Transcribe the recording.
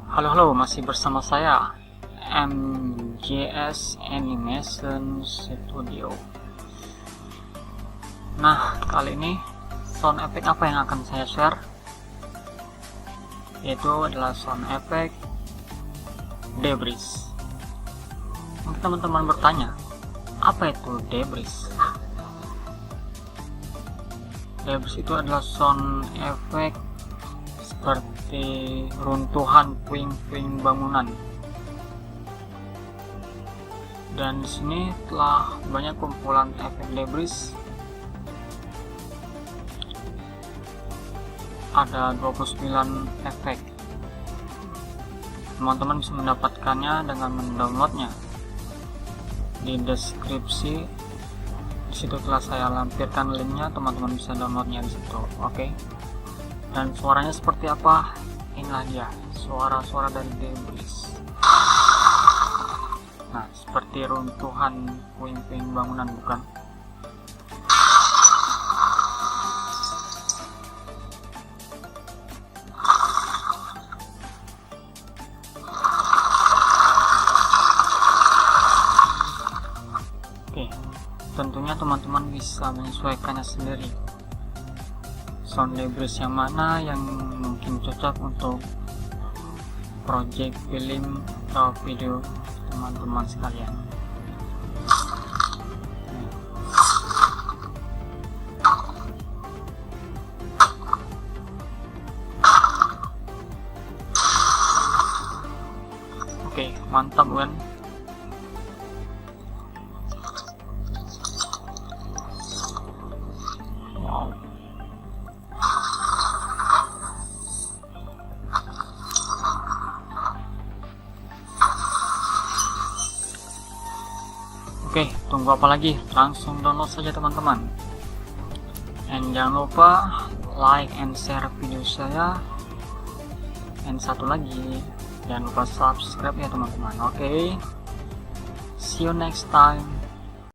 Halo, masih bersama saya MJS Animation Studio. Nah, kali ini sound effect apa yang akan saya share? Yaitu adalah sound effect debris. Mungkin teman-teman bertanya, apa itu debris? Debris itu adalah sound effect seperti runtuhan puing-puing bangunan. Dan di sini telah banyak kumpulan efek debris. Ada 29 efek. Teman-teman bisa mendapatkannya dengan mendownloadnya. Di deskripsi di situ telah saya lampirkan linknya, teman-teman bisa downloadnya di situ. Oke. Dan suaranya seperti apa? Inilah dia, suara-suara dari debris. Nah, seperti runtuhan puing-puing bangunan, bukan? Oke, tentunya teman-teman bisa menyesuaikannya sendiri. Sound debris yang mana yang mungkin cocok untuk project film atau video teman-teman sekalian. Oke, mantap kan? Wow. Oke, tunggu apa lagi? Langsung download saja teman-teman. And jangan lupa like and share video saya. And satu lagi, jangan lupa subscribe ya teman-teman. Oke, see you next time.